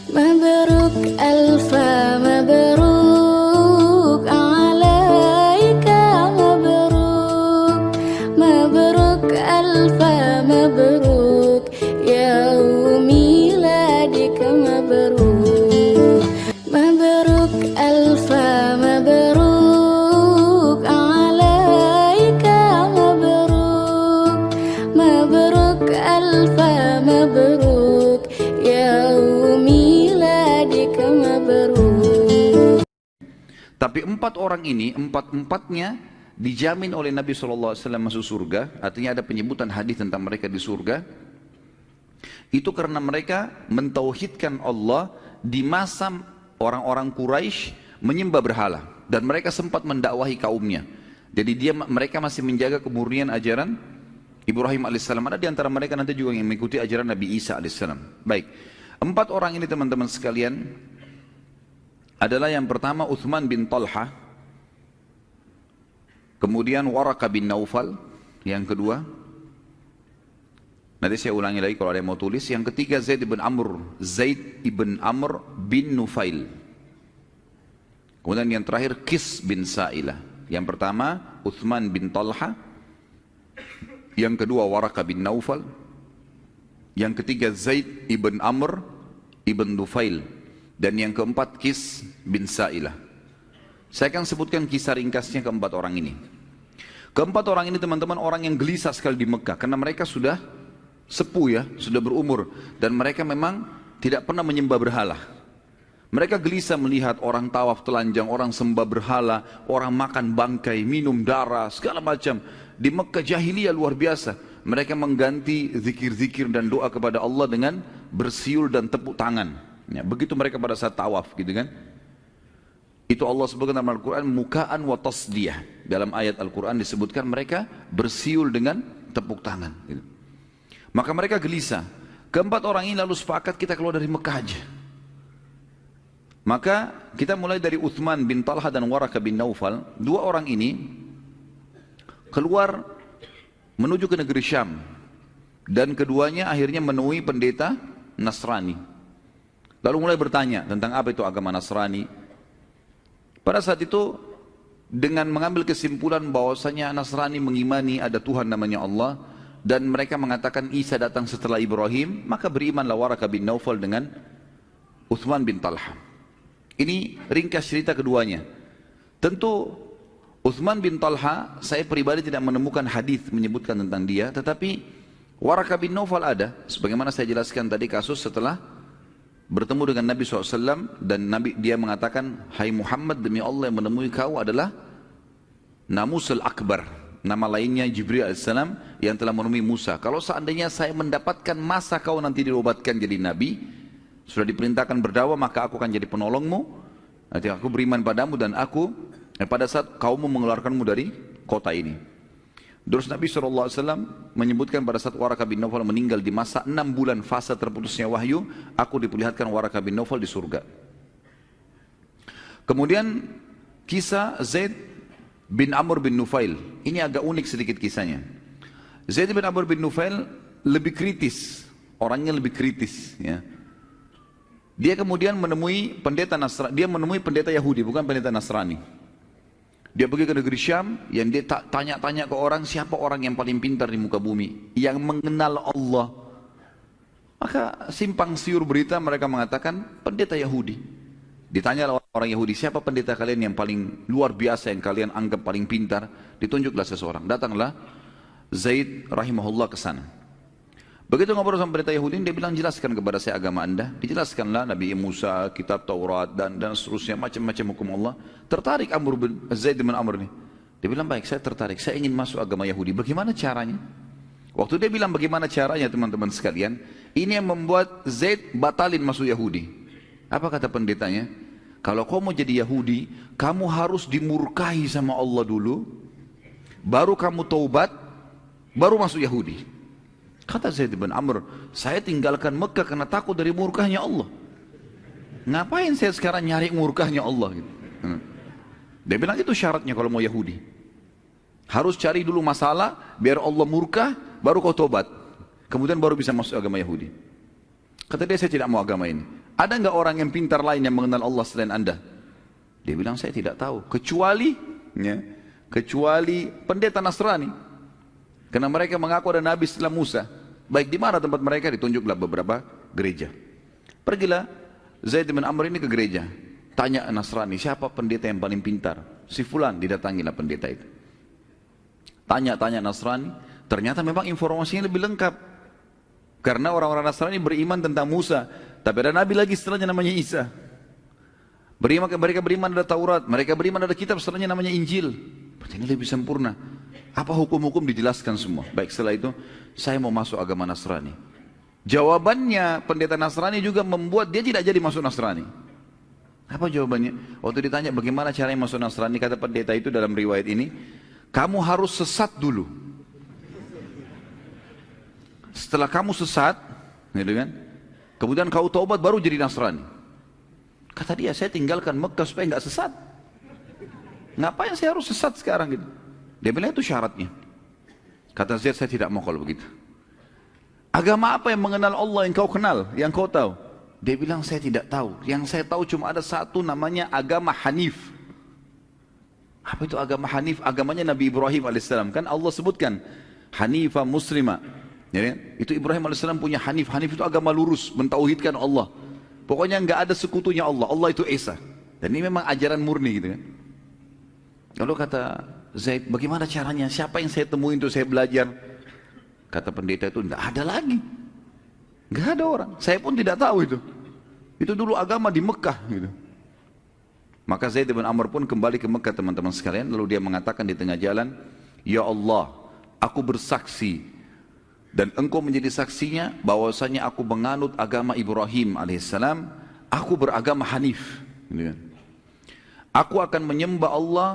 مبروك ألف مبروك عليك مبروك مبروك ألف مبروك يوم ميلادك مبروك مبروك ألف مبروك عليك مبروك مبروك ألف مبروك يوم ميلادك مبروك. Tapi 4 orang ini, empat-empatnya dijamin oleh Nabi SAW masuk surga. Artinya ada penyebutan hadis tentang mereka di surga. Itu karena mereka mentauhidkan Allah di masa orang-orang Quraisy menyembah berhala. Dan mereka sempat mendakwahi kaumnya. Jadi mereka masih menjaga kemurnian ajaran Ibrahim alaihissalam. Ada di antara mereka nanti juga yang mengikuti ajaran Nabi Isa alaihissalam. Baik, 4 orang ini teman-teman sekalian adalah yang pertama Uthman bin Talha, kemudian Waraka bin Naufal, yang kedua, nanti saya ulangi lagi kalau ada yang mau tulis, yang ketiga Zaid ibn Amr bin Nufail, kemudian yang terakhir Qis bin Sa'ilah. Yang pertama Uthman bin Talha, yang kedua Waraka bin Naufal, yang ketiga Zaid ibn Amr ibn Nufail, dan yang keempat Qis bin Sa'ilah. Saya akan sebutkan kisah ringkasnya keempat orang ini. Keempat orang ini teman-teman orang yang gelisah sekali di Mekah karena mereka sudah sepuh ya, sudah berumur, dan mereka memang tidak pernah menyembah berhala. Mereka gelisah melihat orang tawaf telanjang, orang sembah berhala, orang makan bangkai, minum darah, segala macam. Di Mekah jahiliyah luar biasa. Mereka mengganti zikir-zikir dan doa kepada Allah dengan bersiul dan tepuk tangan. Ya, begitu mereka pada saat tawaf gitu kan. Itu Allah sebutkan dalam Al-Quran mukaan wa tasdiyah. Dalam ayat Al-Quran disebutkan mereka bersiul dengan tepuk tangan gitu. Maka mereka gelisah. Keempat orang ini lalu sepakat kita keluar dari Mekah aja. Maka kita mulai dari Uthman bin Talha dan Waraka bin Naufal. 2 orang ini keluar menuju ke negeri Syam. Dan keduanya akhirnya menemui pendeta Nasrani. Lalu mulai bertanya tentang apa itu agama Nasrani. Pada saat itu dengan mengambil kesimpulan bahwasanya Nasrani mengimani ada Tuhan namanya Allah dan mereka mengatakan Isa datang setelah Ibrahim, maka berimanlah Waraka bin Naufal dengan Uthman bin Talha. Ini ringkas cerita keduanya. Tentu Uthman bin Talha saya pribadi tidak menemukan hadis menyebutkan tentang dia, tetapi Waraka bin Naufal ada, sebagaimana saya jelaskan tadi kasus setelah bertemu dengan Nabi SAW dan dia mengatakan, hai Muhammad, demi Allah yang menemui kau adalah Namusul Akbar, nama lainnya Jibril AS yang telah menemui Musa. Kalau seandainya saya mendapatkan masa kau nanti diobatkan jadi Nabi, sudah diperintahkan berdakwah, maka aku akan jadi penolongmu, nanti aku beriman padamu dan aku pada saat kaummu mengeluarkanmu dari kota ini. Terus Nabi SAW menyebutkan pada saat Waraka bin Naufal meninggal di masa 6 bulan fase terputusnya wahyu, aku diperlihatkan Waraka bin Naufal di surga. Kemudian kisah Zaid bin Amr bin Nufail, ini agak unik sedikit kisahnya. Zaid bin Amr bin Nufail lebih kritis, orangnya lebih kritis ya. Dia kemudian menemui pendeta Nasrani, dia menemui pendeta Yahudi, bukan pendeta Nasrani. Dia pergi ke negeri Syam, yang dia tanya-tanya ke orang, siapa orang yang paling pintar di muka bumi, yang mengenal Allah. Maka simpang siur berita mereka mengatakan pendeta Yahudi. Ditanya orang Yahudi, siapa pendeta kalian yang paling luar biasa, yang kalian anggap paling pintar? Ditunjuklah seseorang, datanglah Zaid rahimahullah ke sana. Begitu ngobrol sama pendeta Yahudi, dia bilang jelaskan kepada saya agama anda. Dijelaskanlah Nabi Musa, kitab Taurat dan seterusnya, macam-macam hukum Allah. Tertarik Zaid bin Amr ini. Dia bilang baik, saya tertarik, saya ingin masuk agama Yahudi. Bagaimana caranya? Waktu dia bilang bagaimana caranya teman-teman sekalian, ini yang membuat Zaid batalin masuk Yahudi. Apa kata pendetanya? Kalau kau mau jadi Yahudi, kamu harus dimurkahi sama Allah dulu, baru kamu taubat, baru masuk Yahudi. Kata Zaid bin Amr, saya tinggalkan Mekah karena takut dari murkahnya Allah. Ngapain saya sekarang nyari murkahnya Allah? Gitu. Dia bilang itu syaratnya kalau mau Yahudi. Harus cari dulu masalah, biar Allah murka, baru kau tobat. Kemudian baru bisa masuk agama Yahudi. Kata dia, saya tidak mau agama ini. ada nggak orang yang pintar lain yang mengenal Allah selain Anda? Dia bilang, saya tidak tahu, kecuali pendeta Nasrani. Karena mereka mengaku ada Nabi setelah Musa. Baik, di mana tempat mereka? Ditunjuklah beberapa gereja. Pergilah Zaid bin Amr ini ke gereja. Tanya Nasrani, siapa pendeta yang paling pintar? Si fulan, didatangilah pendeta itu. Tanya Nasrani, ternyata memang informasinya lebih lengkap. Karena orang-orang Nasrani beriman tentang Musa, tapi ada Nabi lagi setelahnya namanya Isa. Mereka beriman ada Taurat, mereka beriman ada kitab setelahnya namanya Injil. Berarti ini lebih sempurna. Apa hukum-hukum dijelaskan semua. Baik, setelah itu saya mau masuk agama Nasrani. Jawabannya pendeta Nasrani juga membuat dia tidak jadi masuk Nasrani. Apa jawabannya? Waktu ditanya bagaimana caranya masuk Nasrani, kata pendeta itu dalam riwayat ini, kamu harus sesat dulu. Setelah kamu sesat, gitu kan? Kemudian kau taubat baru jadi Nasrani. Kata dia, saya tinggalkan Mekah supaya nggak sesat. Ngapain saya harus sesat sekarang gitu? Dia bilang itu syaratnya. Kata Zaid, saya tidak mau kalau begitu. Agama apa yang mengenal Allah yang kau kenal, yang kau tahu? Dia bilang, saya tidak tahu. Yang saya tahu cuma ada satu namanya agama Hanif. Apa itu agama Hanif? Agamanya Nabi Ibrahim alaihissalam. Kan Allah sebutkan Hanifah Muslimah. Ya, itu Ibrahim alaihissalam punya Hanif. Hanif itu agama lurus, mentauhidkan Allah. Pokoknya nggak ada sekutunya Allah. Allah itu Esa. Dan ini memang ajaran murni gitu kan. Lalu kata Zaid, bagaimana caranya? Siapa yang saya temuin untuk saya belajar? Kata pendeta itu, nggak ada lagi. Nggak ada orang. Saya pun tidak tahu itu. Itu dulu agama di Mekah gitu. Maka Zaid bin Amr pun kembali ke Mekah teman-teman sekalian. Lalu dia mengatakan di tengah jalan, ya Allah, aku bersaksi dan engkau menjadi saksinya bahwasanya aku menganut agama Ibrahim alaihissalam, aku beragama Hanif. Aku akan menyembah Allah,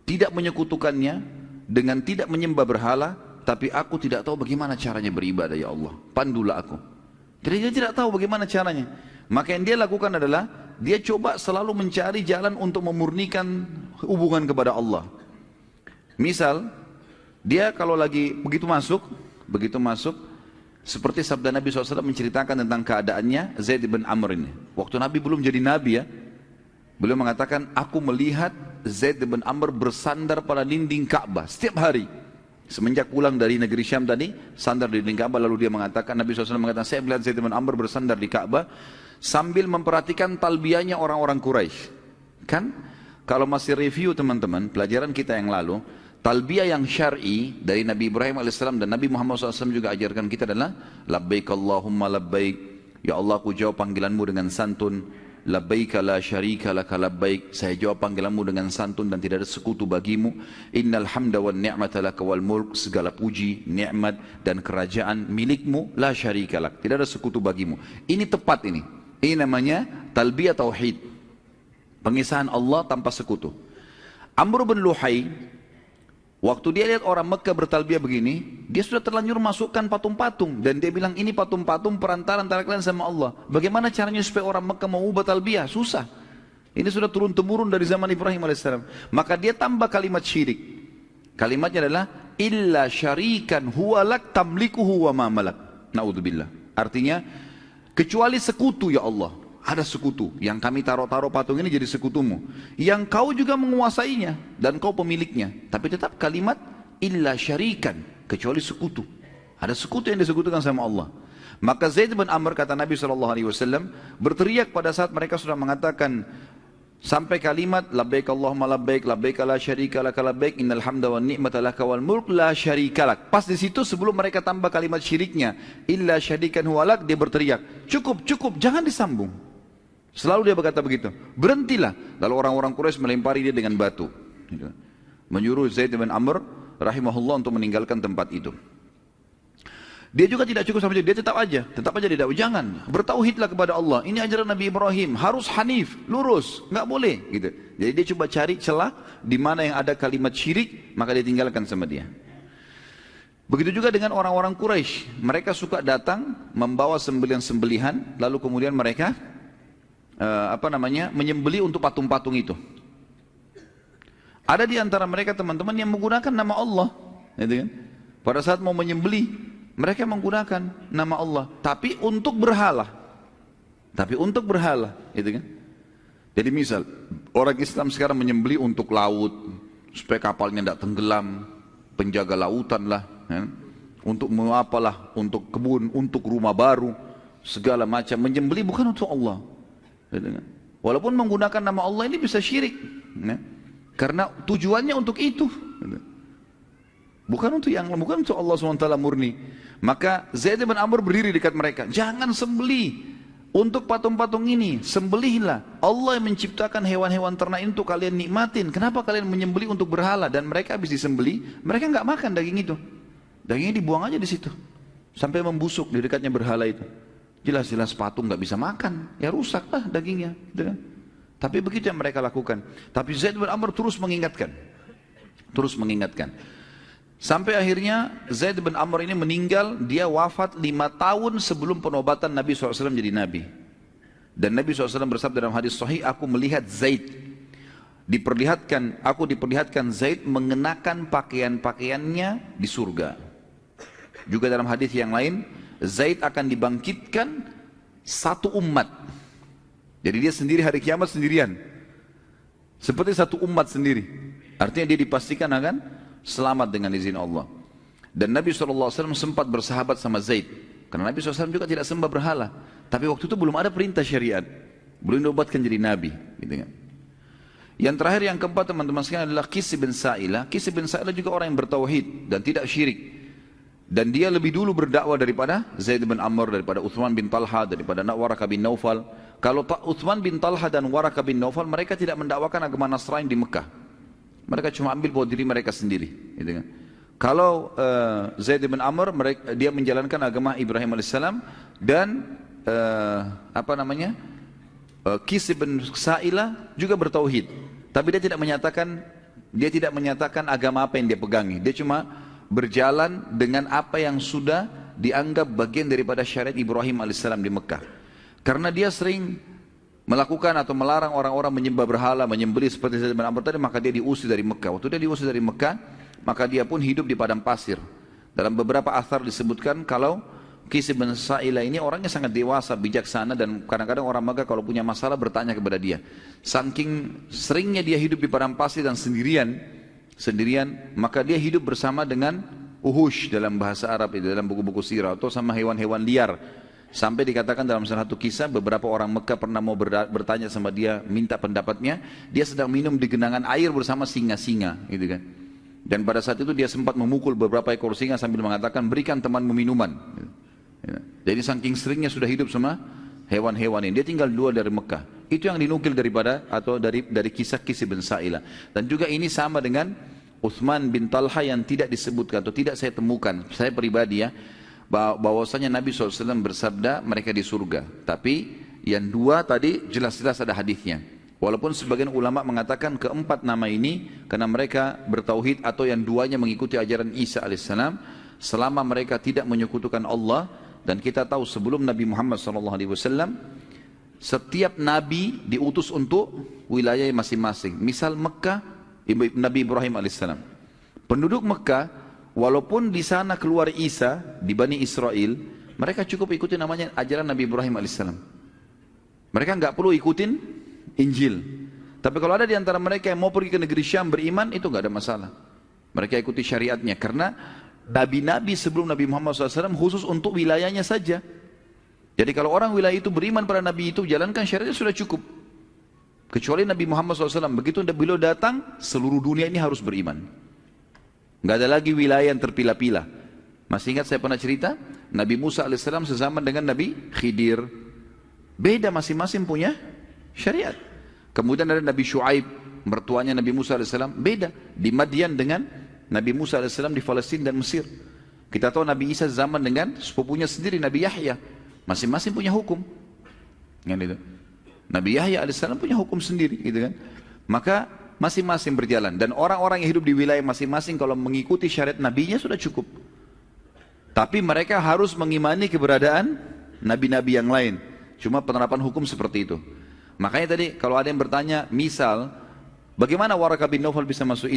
tidak menyekutukannya, dengan tidak menyembah berhala, tapi aku tidak tahu bagaimana caranya beribadah ya Allah. Pandulah aku. Jadi dia tidak tahu bagaimana caranya. Maka yang dia lakukan adalah, dia coba selalu mencari jalan untuk memurnikan hubungan kepada Allah. Misal, dia kalau lagi begitu masuk, seperti sabda Nabi SAW menceritakan tentang keadaannya Zaid bin Amr ini. Waktu Nabi belum jadi Nabi ya, beliau mengatakan, aku melihat Zaid bin Amr bersandar pada dinding Ka'bah setiap hari. Semenjak pulang dari negeri Syam tadi, sandar di dinding Ka'bah. Lalu dia mengatakan, Nabi SAW mengatakan, saya melihat Zaid bin Amr bersandar di Ka'bah sambil memperhatikan talbiyahnya orang-orang Quraisy. Kan, kalau masih review teman-teman, pelajaran kita yang lalu, talbiyah yang syar'i dari Nabi Ibrahim AS dan Nabi Muhammad SAW juga ajarkan kita adalah labbaik Allahumma labbaik, ya Allah aku jawab panggilanmu dengan santun, labbaik la syarika laka labbaik, saya jawab panggilanmu dengan santun dan tidak ada sekutu bagimu, innal hamda wan ni'mata laka wal mulk, segala puji, nikmat dan kerajaan milikmu, la syarika lak, tidak ada sekutu bagimu. Ini tepat ini namanya talbiyah tauhid, pengisahan Allah tanpa sekutu. Amr bin Luhai, waktu dia lihat orang Mekah bertalbiyah begini, dia sudah terlanjur masukkan patung-patung. Dan dia bilang, ini patung-patung perantara antara kalian sama Allah. Bagaimana caranya supaya orang Mekah mau ubah talbiyah? Susah. Ini sudah turun-temurun dari zaman Ibrahim AS. Maka dia tambah kalimat syirik. Kalimatnya adalah, illa syarikan huwalak tamlikuhu wa ma malak. Na'udzubillah. Artinya, kecuali sekutu ya Allah. Ada sekutu yang kami taruh-taruh patung ini jadi sekutumu, yang kau juga menguasainya dan kau pemiliknya. Tapi tetap kalimat illa syarikan, kecuali sekutu. Ada sekutu yang disekutukan sama Allah. Maka Zaid bin Amr, kata Nabi SAW, berteriak pada saat mereka sudah mengatakan sampai kalimat labbaik Allahumma labbaik, labbaik la syarika laka labbaik, innal hamda wan ni'mata laka wal mulk la syarika lak. Pas di situ sebelum mereka tambah kalimat syiriknya illa syarikan huwalak, dia berteriak, cukup, jangan disambung. Selalu dia berkata begitu, berhentilah. Lalu orang-orang Quraisy melempari dia dengan batu, menyuruh Zaid bin Amr rahimahullah untuk meninggalkan tempat itu. Dia juga tidak cukup sampai dia tetap aja tidak, jangan, bertauhidlah kepada Allah. Ini ajaran Nabi Ibrahim, harus hanif, lurus, nggak boleh gitu. Jadi dia coba cari celah di mana yang ada kalimat syirik, maka dia tinggalkan sama dia. Begitu juga dengan orang-orang Quraisy, mereka suka datang membawa sembelihan-sembelihan, lalu kemudian mereka menyembeli untuk patung-patung itu. Ada di antara mereka teman-teman yang menggunakan nama Allah, gitu kan? Pada saat mau menyembeli, mereka menggunakan nama Allah, tapi untuk berhala. Tapi untuk berhala, gitu kan? Jadi misal orang Islam sekarang menyembelih untuk laut, supaya kapalnya tidak tenggelam, penjaga lautan lah, ya? Untuk apalah, untuk kebun, untuk rumah baru, segala macam. Menyembelih bukan untuk Allah, gitu kan? Walaupun menggunakan nama Allah ini bisa syirik, ya? Karena tujuannya untuk itu, gitu. Bukan untuk Allah SWT murni. Maka Zaid bin Amr berdiri dekat mereka. Jangan sembelih untuk patung-patung ini. Sembelihlah. Allah yang menciptakan hewan-hewan ternak ini untuk kalian nikmatin. Kenapa kalian menyembelih untuk berhala? Dan mereka habis disembelih, mereka nggak makan daging itu. Dagingnya dibuang aja di situ. Sampai membusuk di dekatnya berhala itu. Jelas-jelas patung nggak bisa makan. Ya rusaklah dagingnya. Gitu kan? Tapi begitu yang mereka lakukan. Tapi Zaid bin Amr terus mengingatkan. Terus mengingatkan. Sampai akhirnya Zaid bin Amr ini meninggal, dia wafat 5 tahun sebelum penobatan Nabi SAW jadi Nabi. Dan Nabi SAW bersabda dalam hadis sahih, aku melihat Zaid, aku diperlihatkan Zaid mengenakan pakaian-pakaiannya di surga. Juga dalam hadis yang lain, Zaid akan dibangkitkan satu umat. Jadi dia sendiri hari kiamat sendirian. Seperti satu umat sendiri. Artinya dia dipastikan akan selamat dengan izin Allah. Dan Nabi SAW sempat bersahabat sama Zaid. Karena Nabi SAW juga tidak sembah berhala. Tapi waktu itu belum ada perintah syariat. Belum diobatkan jadi Nabi. Gitu kan. Yang terakhir, yang keempat teman-teman sekalian adalah Qis bin Sa'ilah. Qis bin Sa'ilah juga orang yang bertauhid dan tidak syirik. Dan dia lebih dulu berdakwah daripada Zaid bin Amr, daripada Uthman bin Talha, daripada Waraka bin Naufal. Kalau Uthman bin Talha dan Waraka bin Naufal, mereka tidak mendakwakan agama Nasrani di Mekah. Mereka cuma ambil buat diri mereka sendiri, gitu kan. Kalau Zaid bin Amr, dia menjalankan agama Ibrahim alaihissalam, dan Qis bin Sa'ilah juga bertauhid. Tapi dia tidak menyatakan agama apa yang dia pegangi. Dia cuma berjalan dengan apa yang sudah dianggap bagian daripada syariat Ibrahim alaihissalam di Mekah. Karena dia sering melakukan atau melarang orang-orang menyembah berhala, menyembelih seperti Zaid bin Amr tadi, maka dia diusir dari Mekah. Waktu dia diusir dari Mekah, maka dia pun hidup di padang pasir. Dalam beberapa athar disebutkan kalau Qis bin Sa'ilah ini orangnya sangat dewasa, bijaksana, dan kadang-kadang orang Mekah kalau punya masalah bertanya kepada dia. Saking seringnya dia hidup di padang pasir dan sendirian, maka dia hidup bersama dengan uhush dalam bahasa Arab, dalam buku-buku sirah, atau sama hewan-hewan liar. Sampai dikatakan dalam salah satu kisah, beberapa orang Mekah pernah mau bertanya sama dia, minta pendapatnya. Dia sedang minum di genangan air bersama singa-singa, gitu kan. Dan pada saat itu dia sempat memukul beberapa ekor singa sambil mengatakan, berikan temanmu minuman. Jadi saking seringnya sudah hidup sama hewan-hewan ini. Dia tinggal 2 dari Mekah. Itu yang dinukil dari kisah Qis bin Sa'ilah. Dan juga ini sama dengan Uthman bin Talha yang tidak disebutkan atau tidak saya temukan. Saya pribadi ya, bahwasanya Nabi SAW bersabda mereka di surga. Tapi yang 2 tadi jelas-jelas ada hadisnya. Walaupun sebagian ulama mengatakan keempat nama ini karena mereka bertauhid, atau yang 2-nya mengikuti ajaran Isa alaihissalam, selama mereka tidak menyekutukan Allah. Dan kita tahu sebelum Nabi Muhammad SAW, setiap Nabi diutus untuk wilayah masing-masing. Misal Mekah, Nabi Ibrahim alaihissalam. Penduduk Mekah, walaupun di sana keluar Isa di Bani Israel, mereka cukup ikuti namanya ajaran Nabi Ibrahim alaihissalam. Mereka nggak perlu ikutin Injil. Tapi kalau ada di antara mereka yang mau pergi ke negeri Syam beriman, itu nggak ada masalah. Mereka ikuti syariatnya karena nabi-nabi sebelum Nabi Muhammad SAW khusus untuk wilayahnya saja. Jadi kalau orang wilayah itu beriman pada Nabi itu, jalankan syariatnya sudah cukup. Kecuali Nabi Muhammad SAW, begitu beliau datang, seluruh dunia ini harus beriman. Nggak ada lagi wilayah yang terpilah-pilah. Masih ingat saya pernah cerita, Nabi Musa alaihissalam sezaman dengan Nabi Khidir. Beda, masing-masing punya syariat. Kemudian ada Nabi Shu'aib, mertuanya Nabi Musa alaihissalam, beda. Di Madian dengan Nabi Musa alaihissalam di Palestina dan Mesir. Kita tahu Nabi Isa zaman dengan sepupunya sendiri, Nabi Yahya. Masing-masing punya hukum. Gitu. Nabi Yahya alaihissalam punya hukum sendiri, gitu kan. Maka masing-masing berjalan. Dan orang-orang yang hidup di wilayah masing-masing kalau mengikuti syariat nabinya sudah cukup. Tapi mereka harus mengimani keberadaan nabi-nabi yang lain. Cuma penerapan hukum seperti itu. Makanya tadi kalau ada yang bertanya, misal bagaimana Waraka bin Naufal bisa masuk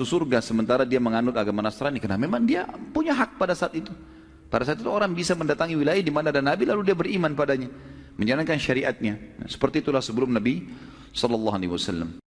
surga sementara dia menganut agama Nasrani? Karena memang dia punya hak pada saat itu. Pada saat itu orang bisa mendatangi wilayah di mana ada nabi lalu dia beriman padanya. menjalankan syariatnya. Nah, seperti itulah sebelum Nabi sallallahu alaihi wasallam.